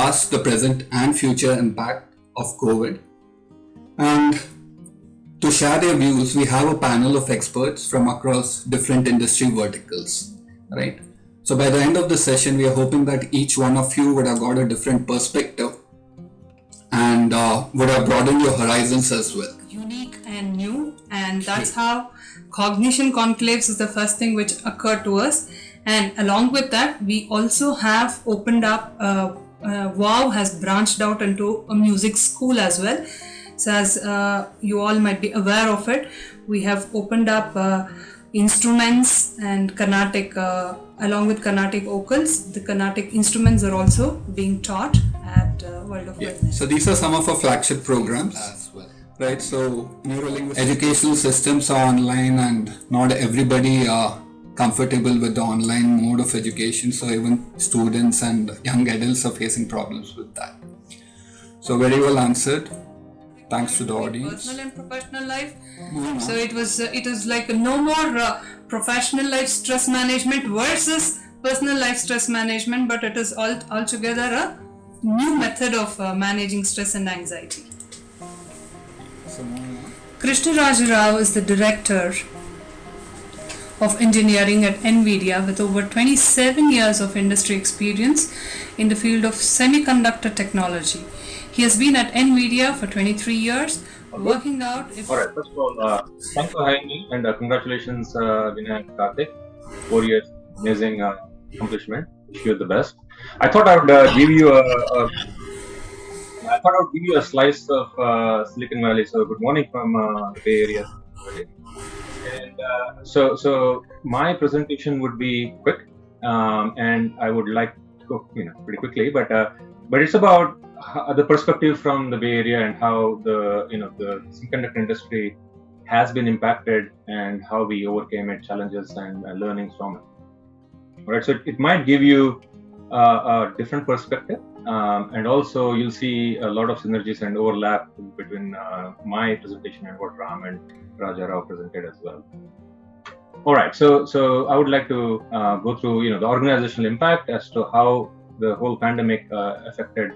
past, the present, and future impact of COVID. And to share their views, we have a panel of experts from across different industry verticals, right? So by the end of the session, we are hoping that each one of you would have got a different perspective and would have broadened your horizons as well. Unique and new, and that's how Cognition Conclaves is the first thing which occurred to us. And along with that, we also have opened up, WOW has branched out into a music school as well. So as you all might be aware of it, we have opened up instruments and Carnatic, along with Carnatic vocals. The Carnatic instruments are also being taught at World of Witness. So these are some of our flagship programs as well, right? So educational systems are online, and not everybody are comfortable with the online mode of education. So even students and young adults are facing problems with that. So very well answered. Thanks to the audience. Personal and professional life. So it was like no more professional life stress management versus personal life stress management, but it is altogether a new method of managing stress and anxiety. Krishnaraj Rao is the director of engineering at Nvidia with over 27 years of industry experience in the field of semiconductor technology. He has been at Nvidia for 23 years, working out... Alright, first of all, thanks for having me, and congratulations, Vinay and Karthik. 4 years, amazing accomplishment. Wish you the best. I thought I would give you a slice of Silicon Valley. So good morning from the Bay Area. And so my presentation would be quick, and I would like to go pretty quickly, but it's about the perspective from the Bay Area and how the semiconductor industry has been impacted and how we overcame its challenges and learnings from it. All right, so it might give you a different perspective, and also you'll see a lot of synergies and overlap between my presentation and what Ram and Raja Rao presented as well. All right, so I would like to go through the organizational impact as to how the whole pandemic affected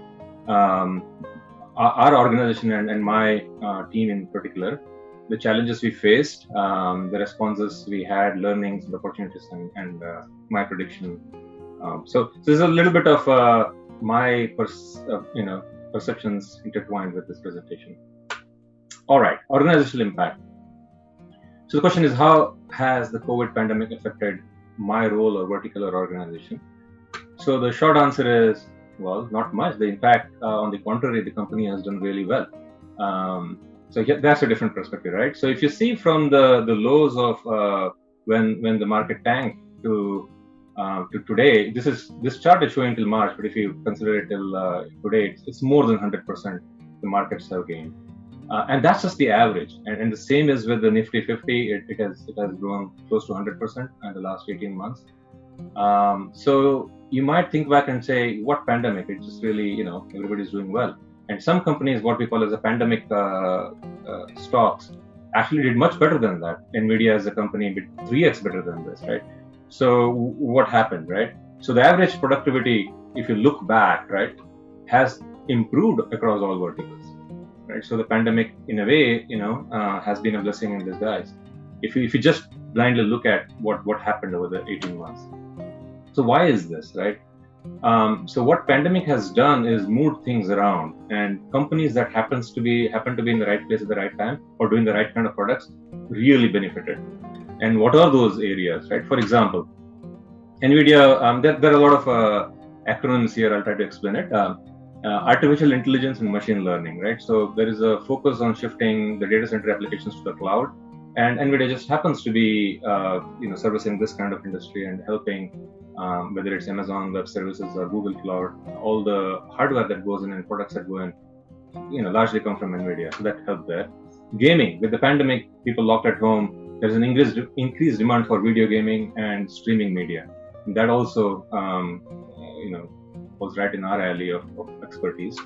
our organization and my team in particular, the challenges we faced, the responses we had, learnings and opportunities, and my prediction. So there's a little bit of my perceptions intertwined with this presentation. All right, organizational impact. So the question is, how has the COVID pandemic affected my role or vertical or organization? So the short answer is, well, not much. In fact, on the contrary, the company has done really well. So that's a different perspective, right? So if you see from the lows of when the market tanked to today, this chart is showing till March, but if you consider it till today, it's more than 100% the markets have gained. And that's just the average. And the same is with the Nifty 50. It has grown close to 100% in the last 18 months. So you might think back and say, what pandemic? It's just really, everybody's doing well. And some companies, what we call as a pandemic stocks, actually did much better than that. Nvidia as a company did 3x better than this, right? So what happened, right? So the average productivity, if you look back, right, has improved across all verticals. Right? So the pandemic, in a way, has been a blessing in disguise. If you just blindly look at what happened over the 18 months. So why is this, right? So what pandemic has done is moved things around, and companies that happen to be in the right place at the right time or doing the right kind of products really benefited. And what are those areas, right? For example, Nvidia. There are a lot of acronyms here. I'll try to explain it. Artificial intelligence and machine learning, right? So there is a focus on shifting the data center applications to the cloud, and Nvidia just happens to be, servicing this kind of industry and helping, whether it's Amazon Web Services or Google Cloud, all the hardware that goes in and products that go in, largely come from Nvidia. So that helped there. Gaming, with the pandemic, people locked at home. There's an increased demand for video gaming and streaming media. And that also, was right in our alley of expertise.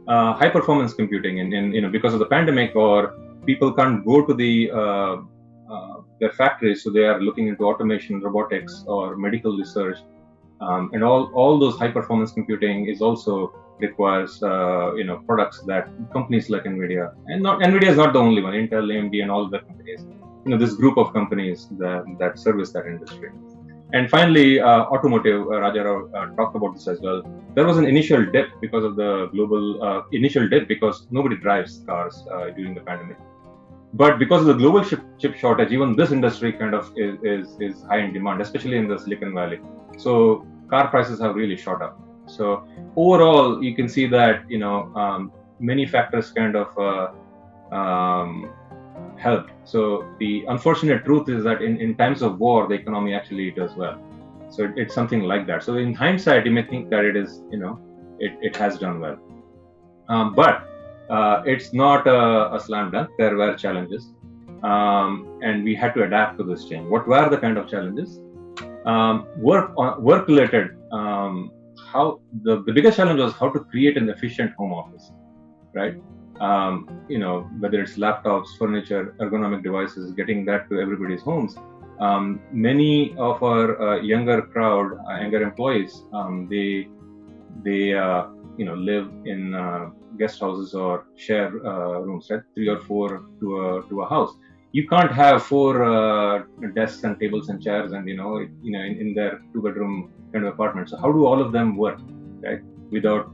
High performance computing, and because of the pandemic, or people can't go to their factories, so they are looking into automation, robotics, or medical research, and all those high performance computing is also requires products that companies like Nvidia, and not Nvidia is not the only one. Intel, AMD, and all the companies. This group of companies that service that industry. And finally, automotive. Rajarao talked about this as well. There was an initial dip because of the global initial dip because nobody drives cars during the pandemic. But because of the global chip shortage, even this industry kind of is high in demand, especially in the Silicon Valley. So car prices have really shot up. So overall, you can see that many factors kind of helped. So the unfortunate truth is that in times of war, the economy actually does well. So it's something like that. So in hindsight, you may think that it is it has done well, but it's not a slam dunk. There were challenges, and we had to adapt to this change. What were the kind of challenges? Work related. How the biggest challenge was how to create an efficient home office, right? Whether it's laptops, furniture, ergonomic devices, getting that to everybody's homes. Many of our younger employees, they live in guest houses or share rooms, right? 3 or 4 to a house. You can't have 4 desks and tables and chairs and in their 2-bedroom kind of apartment. So how do all of them work, right, without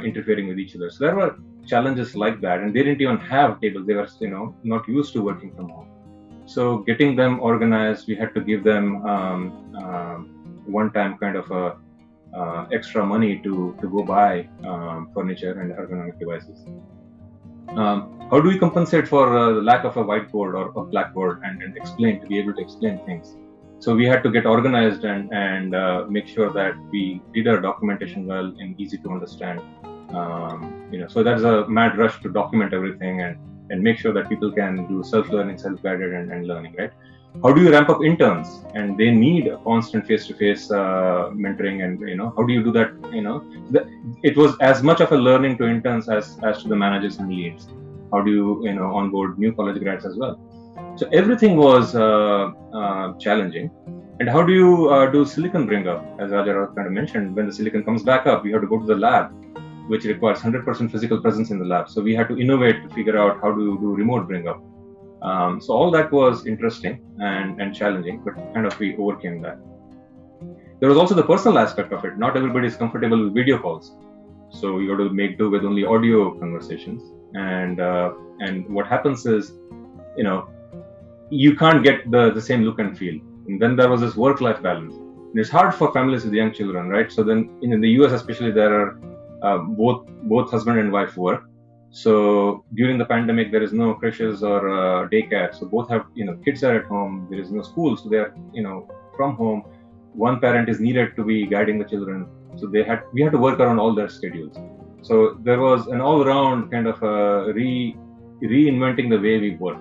interfering with each other? So there were challenges like that, and they didn't even have tables. They were not used to working from home. So getting them organized, we had to give them one-time kind of extra money to go buy furniture and ergonomic devices. How do we compensate for the lack of a whiteboard or a blackboard and to be able to explain things? So we had to get organized and make sure that we did our documentation well and easy to understand. So there's a mad rush to document everything and make sure that people can do self-learning, self-guided and learning, right? How do you ramp up interns? And they need a constant face-to-face mentoring, and how do you do that? It was as much of a learning to interns as to the managers and leads. How do you onboard new college grads as well? So everything was challenging. And how do you do silicon bring up? As Rajarao kind of mentioned, when the silicon comes back up, you have to go to the lab, which requires 100% physical presence in the lab. So we had to innovate to figure out how to do remote bring up. So all that was interesting and challenging, but kind of we overcame that. There was also the personal aspect of it. Not everybody is comfortable with video calls. So you got to make do with only audio conversations. And what happens is, you can't get the same look and feel. And then there was this work-life balance. And it's hard for families with young children, right? So then in the US especially, there are both husband and wife work. So during the pandemic, there is no creches or daycare. So both have, kids are at home. There is no school, so they are, from home. One parent is needed to be guiding the children. So we had to work around all their schedules. So there was an all-around kind of reinventing the way we work,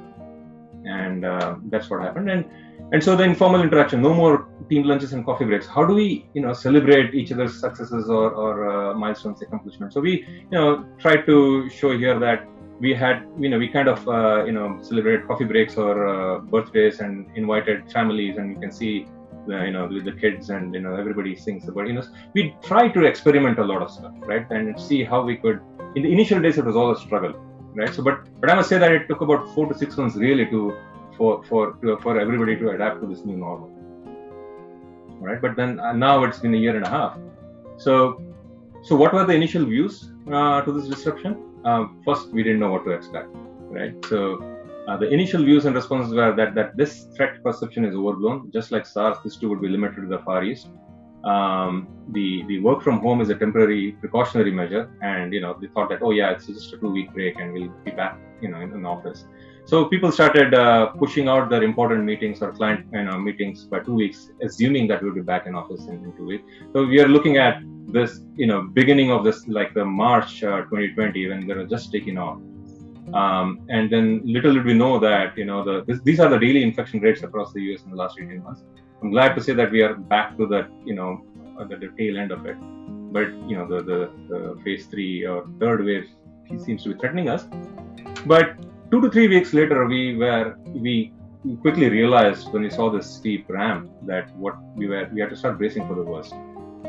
and that's what happened. And so the informal interaction, no more team lunches and coffee breaks. How do we, celebrate each other's successes or milestones, accomplishments? So we, tried to show here that we had, we kind of, celebrated coffee breaks or birthdays and invited families, and you can see, with the kids and, everybody sings about, we tried to experiment a lot of stuff, right? And see how we could, in the initial days, it was all a struggle, right? So, but I must say that it took about 4 to 6 months really for everybody to adapt to this new normal, right? But then now it's been a year and a half. So what were the initial views to this disruption? First, we didn't know what to expect, right? So the initial views and responses were that this threat perception is overblown. Just like SARS, this too would be limited to the Far East. The work from home is a temporary precautionary measure, and they thought that, oh yeah, it's just a 2-week break and we'll be back in the office. So people started pushing out their important meetings or client meetings by 2 weeks, assuming that we'll be back in office in 2 weeks. So we are looking at this beginning of this, like the March 2020, when they were just taking off. And then little did we know that these are the daily infection rates across the US in the last 18 months. I'm glad to say that we are back to that the tail end of it, but the phase 3 or third wave seems to be threatening us. But 2 to 3 weeks later, we quickly realized when we saw this steep ramp that we had to start bracing for the worst.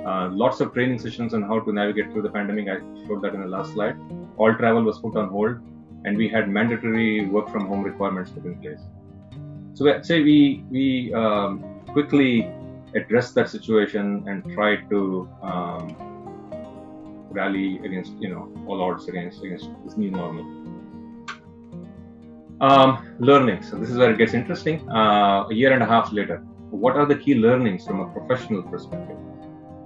Lots of training sessions on how to navigate through the pandemic. I showed that in the last slide. All travel was put on hold, and we had mandatory work from home requirements put in place. So I'd say we quickly addressed that situation and tried to rally against all odds against this new normal. Learning. So this is where it gets interesting. A year and a half later, what are the key learnings from a professional perspective?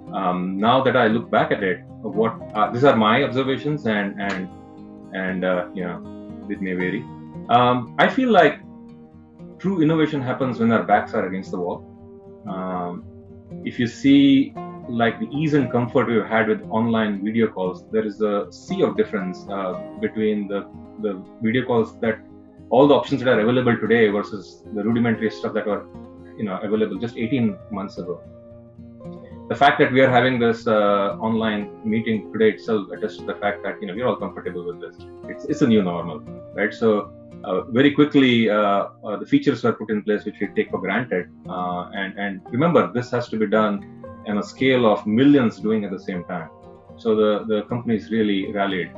Now that I look back at it, these are my observations, and it may vary. I feel like true innovation happens when our backs are against the wall. If you see like the ease and comfort we've had with online video calls, there is a sea of difference between the video calls, that all the options that are available today versus the rudimentary stuff that were available just 18 months ago. The fact that we are having this online meeting today itself attests to the fact that we're all comfortable with this. It's a new normal, right? So very quickly the features were put in place which we take for granted, and remember, this has to be done on a scale of millions doing at the same time. So the companies really rallied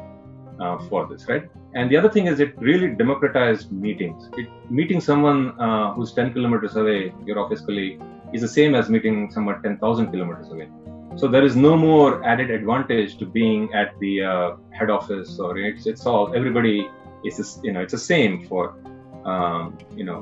for this, right? And the other thing is, it really democratized meetings. Meeting someone who's 10 kilometers away, your office colleague, is the same as meeting someone 10,000 kilometers away. So there is no more added advantage to being at the head office, or it's all, everybody is it's the same for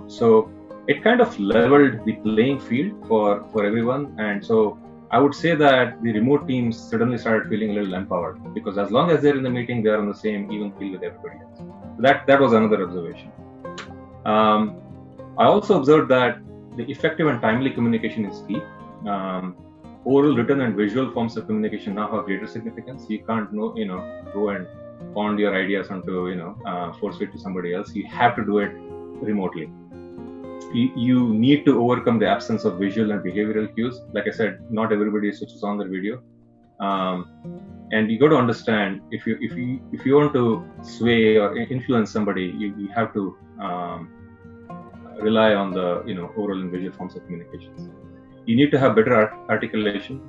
so it kind of leveled the playing field for everyone. And so I would say that the remote teams suddenly started feeling a little empowered, because as long as they're in the meeting, they're on the same even field with everybody else. So that was another observation. I also observed that the effective and timely communication is key. Oral, written, and visual forms of communication now have greater significance. You can't go and pound your ideas onto force feed to somebody else. You have to do it remotely. You need to overcome the absence of visual and behavioral cues. Like I said, not everybody switches on their video, and you got to understand, if you want to sway or influence somebody, you have to rely on the oral and visual forms of communications. You need to have better articulation.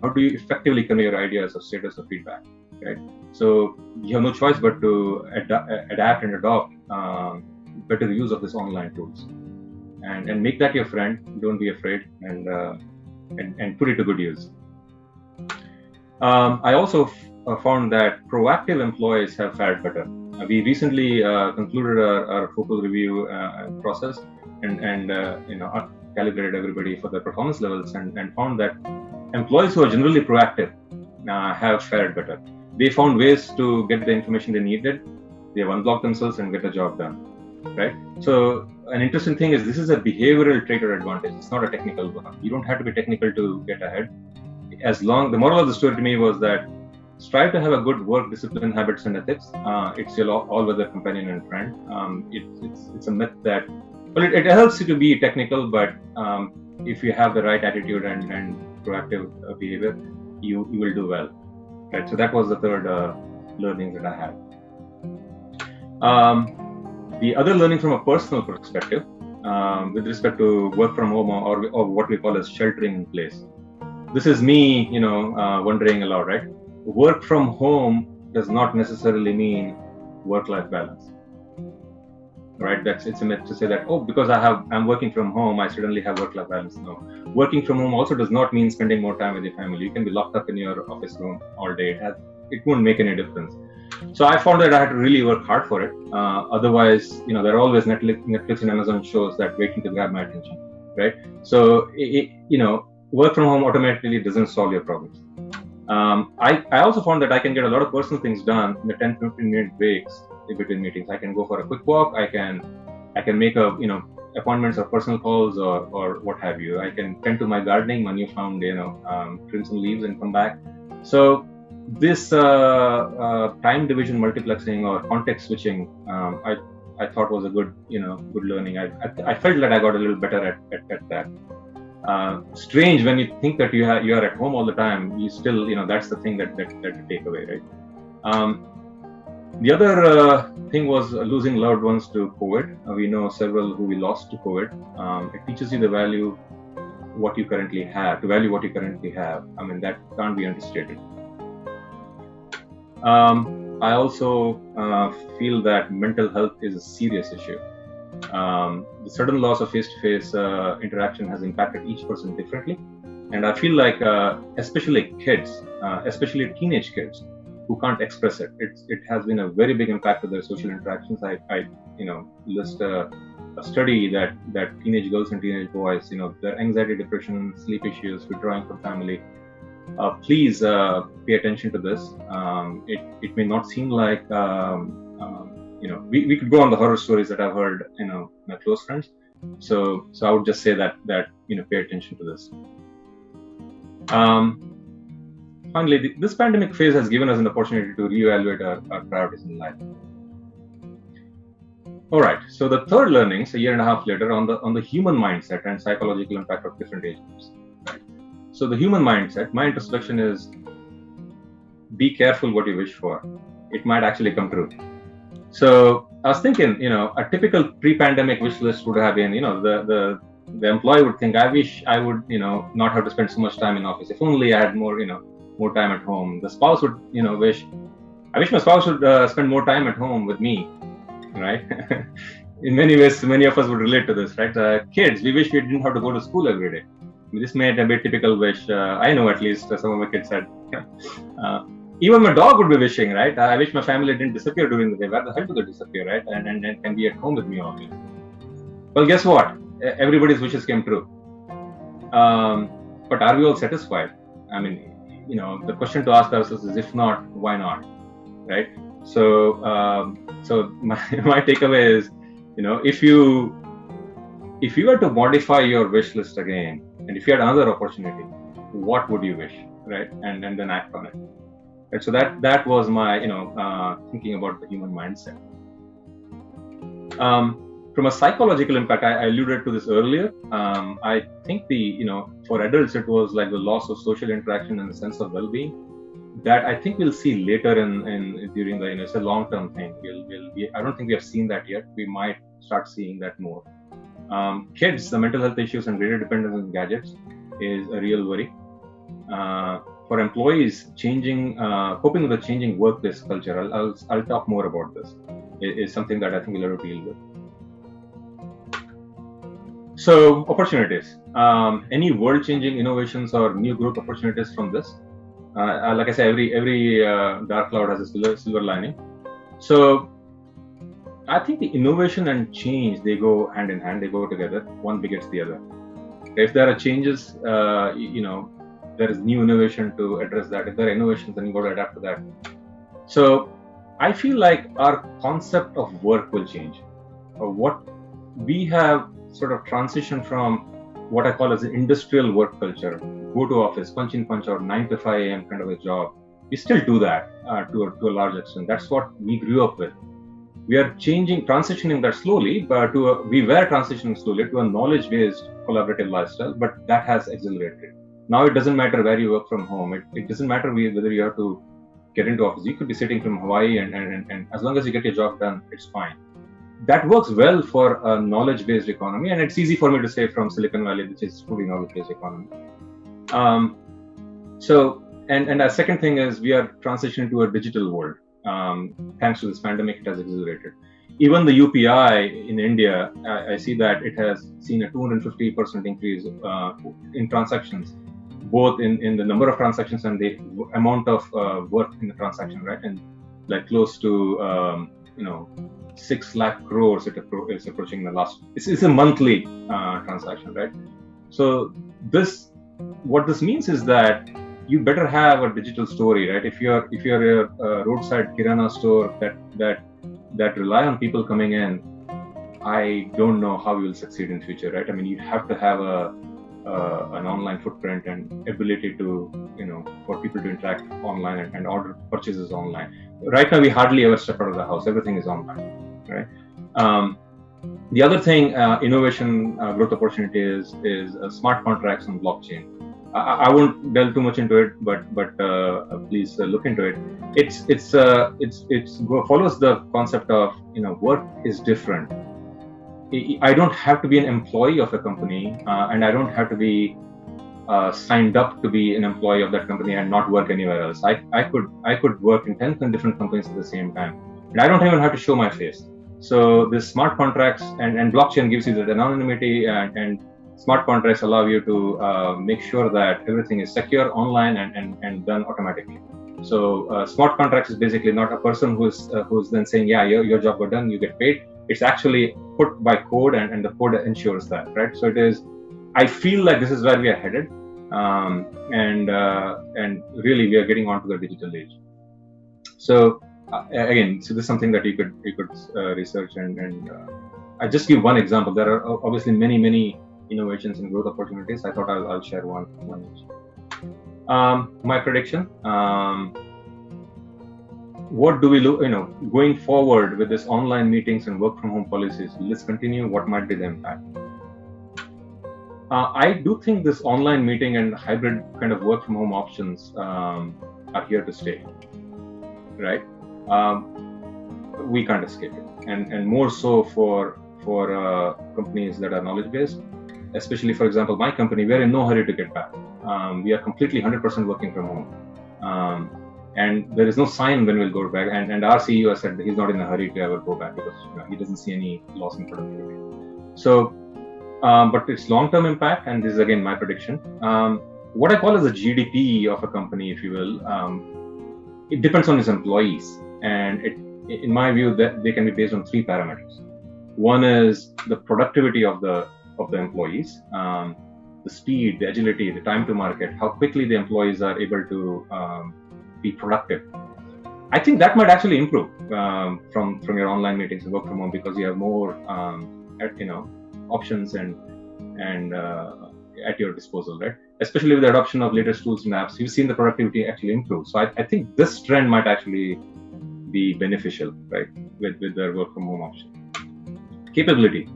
How do you effectively convey your ideas or status or feedback, right? So you have no choice but to adapt and adopt better use of these online tools, and make that your friend. Don't be afraid, and put it to good use. I also found that proactive employees have fared better. We recently concluded our focal review process, and calibrated everybody for their performance levels, and found that employees who are generally proactive have fared better. They found ways to get the information they needed. They have unblocked themselves and get the job done, right? So an interesting thing is, this is a behavioral trait or advantage. It's not a technical one. You don't have to be technical to get ahead. The moral of the story to me was that strive to have a good work discipline, habits, and ethics. It's your all-weather companion and friend. It's a myth that, well, it helps you to be technical, but if you have the right attitude and proactive behavior, you will do well, right? So that was the third learning that I had. The other learning from a personal perspective, with respect to work from home, or what we call as sheltering in place. This is me, wondering a lot, right? Work from home does not necessarily mean work-life balance, right? It's a myth to say that, because I'm working from home, I suddenly have work-life balance. No, working from home also does not mean spending more time with your family. You can be locked up in your office room all day. It won't make any difference. So I found that I had to really work hard for it. Otherwise, there are always Netflix and Amazon shows that waiting to grab my attention, right? So work from home automatically doesn't solve your problems. I also found that I can get a lot of personal things done in the 10-15 minute breaks in between meetings. I can go for a quick walk. I can make appointments or personal calls or what have you. I can tend to my gardening, my newfound trim some leaves and come back. So this time division multiplexing or context switching, I thought was a good learning. I felt that I got a little better at that. Strange when you think that you are at home all the time, you still that's the thing that you take away, right? The other thing was losing loved ones to COVID. We know several who we lost to COVID. It teaches you the value what you currently have, to value what you currently have. I mean, that can't be understated. I also feel that mental health is a serious issue. The sudden loss of face-to-face interaction has impacted each person differently, and I feel like especially kids, especially teenage kids who can't express it, it has been a very big impact to their social interactions. I list a study that teenage girls and teenage boys, their anxiety, depression, sleep issues, withdrawing from family. Please pay attention to this. It may not seem like we could go on the horror stories that I've heard, my close friends. So I would just say that pay attention to this. Finally, this pandemic phase has given us an opportunity to reevaluate our priorities in life. All right. So the third learnings, a year and a half later, on the human mindset and psychological impact of different age groups. So the human mindset, my introspection is, be careful what you wish for. It might actually come true. So I was thinking, a typical pre-pandemic wish list would have been, the employee would think, I wish I would, not have to spend so much time in office. If only I had more time at home. The spouse would, I wish my spouse would spend more time at home with me, right? In many ways, many of us would relate to this, right? Kids, we wish we didn't have to go to school every day. This may be a typical wish. I know at least some of my kids said. Even my dog would be wishing, right? I wish my family didn't disappear during the day. Where the hell do they disappear, right? And can be at home with me always. Well, guess what? Everybody's wishes came true. But are we all satisfied? I mean, the question to ask ourselves is, if not, why not, right? So my takeaway is, if you were to modify your wish list again, and if you had another opportunity, what would you wish, right? And then act on it. Right? So that was my thinking about the human mindset. From a psychological impact, I alluded to this earlier. I think for adults it was like the loss of social interaction and the sense of well-being. That I think we'll see later in during the it's a long-term thing. I don't think we have seen that yet. We might start seeing that more. Kids, the mental health issues and greater dependence on gadgets is a real worry. For employees, coping with the changing workplace culture, I'll talk more about this. It is something that I think we'll have to deal with. So opportunities, any world-changing innovations or new growth opportunities from this? Like I say, every dark cloud has a silver lining. So I think the innovation and change, they go hand in hand, they go together. One begets the other. If there are changes, there is new innovation to address that. If there are innovations, then you got to adapt to that. So I feel like our concept of work will change. What we have sort of transitioned from what I call as an industrial work culture, go to office, punch in, punch out, 9 to 5 a.m. kind of a job. We still do that to a large extent. That's what we grew up with. We are transitioning that slowly, but we were transitioning slowly to a knowledge-based collaborative lifestyle, but that has accelerated. Now it doesn't matter where you work from home. It doesn't matter whether you have to get into office. You could be sitting from Hawaii, and as long as you get your job done, it's fine. That works well for a knowledge-based economy, and it's easy for me to say from Silicon Valley, which is truly knowledge-based economy. And the second thing is we are transitioning to a digital world. Thanks to this pandemic, it has accelerated. Even the UPI in India, I see that it has seen a 250% increase in transactions, both in the number of transactions and the amount of work in the transaction, right? And like close to 6 lakh crores it's approaching the last. It's a monthly transaction, right? So what this means is that you better have a digital story, right? If you're a roadside kirana store that rely on people coming in, I don't know how you will succeed in future, right? I mean, you have to have an online footprint and ability to for people to interact online and order purchases online. Right now, we hardly ever step out of the house. Everything is online, right? The other thing, innovation growth opportunity is smart contracts on blockchain. I won't delve too much into it, but please look into it. It follows the concept of work is different. I don't have to be an employee of a company, and I don't have to be signed up to be an employee of that company and not work anywhere else. I could work in 10 different companies at the same time, and I don't even have to show my face. So this smart contracts and blockchain gives you that anonymity, and smart contracts allow you to make sure that everything is secure online and done automatically. So smart contracts is basically not a person who's then saying, yeah, your job got done, you get paid. It's actually put by code, and the code ensures that, right? So it is. I feel like this is where we are headed, and really we are getting onto the digital age. So again, so this is something that you could research, and I just give one example. There are obviously many innovations and growth opportunities. I thought I'll share one each. My prediction. What do we look? Going forward with this online meetings and work from home policies, will this continue? What might be the impact? I do think this online meeting and hybrid kind of work from home options are here to stay, right? We can't escape it, and more so for companies that are knowledge based. Especially, for example, my company, we are in no hurry to get back. We are completely 100% working from home, and there is no sign when we'll go back. And our CEO has said that he's not in a hurry to ever go back because he doesn't see any loss in productivity. So. But its long-term impact, and this is again my prediction, what I call as the GDP of a company, if you will, it depends on its employees, and in my view, that they can be based on 3 parameters. One is the productivity of the employees, the speed, the agility, the time to market, how quickly the employees are able to be productive. I think that might actually improve from your online meetings and work from home, because you have more options and at your disposal, right? Especially with the adoption of latest tools and apps, you've seen the productivity actually improve. So I think this trend might actually be beneficial, right, with the work from home option. Capability,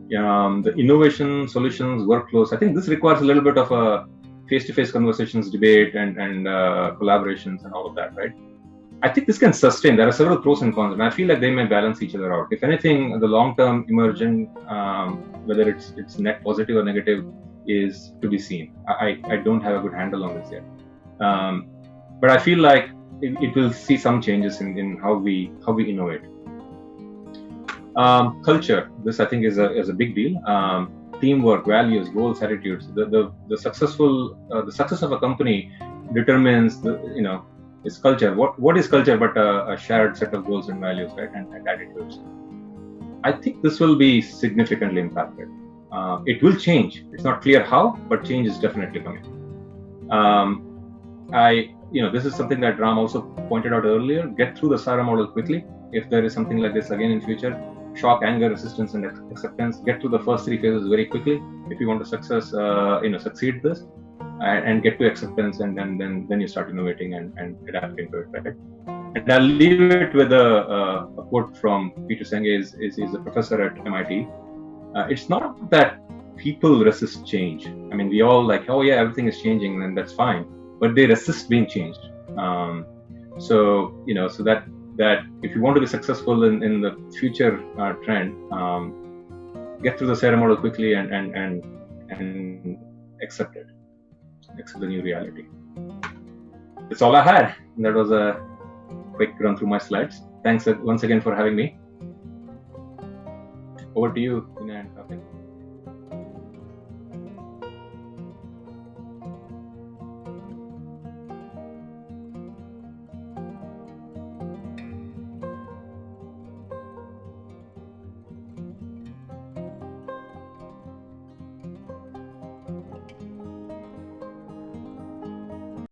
the innovation, solutions, workflows. I think this requires a little bit of a face-to-face conversations, debate, and collaborations and all of that, right? I think this can sustain. There are several pros and cons, and I feel like they may balance each other out. If anything, the long-term emergent, whether it's net positive or negative, is to be seen. I don't have a good handle on this yet, but I feel like it will see some changes in how we innovate. Culture. This I think is a big deal. Teamwork, values, goals, attitudes. The success of a company determines its culture. What is culture but a shared set of goals and values, right, and attitudes? I think this will be significantly impacted. It will change. It's not clear how, but change is definitely coming. This is something that Ram also pointed out earlier. Get through the SARA model quickly. If there is something like this again in future, shock, anger, resistance, and acceptance. Get through the first 3 phases very quickly if you want to succeed this. And get to acceptance, and then you start innovating and adapting to it, right? And I'll leave it with a quote from Peter Senge. Is a professor at MIT. It's not that people resist change. I mean, we all like, oh yeah, everything is changing, and that's fine. But they resist being changed. So that if you want to be successful in the future trend, get through the SARA model quickly and accept it. Accept the new reality. That's all I had. That was a quick run through my slides. Thanks once again for having me. Over to you, Ina and Karthik.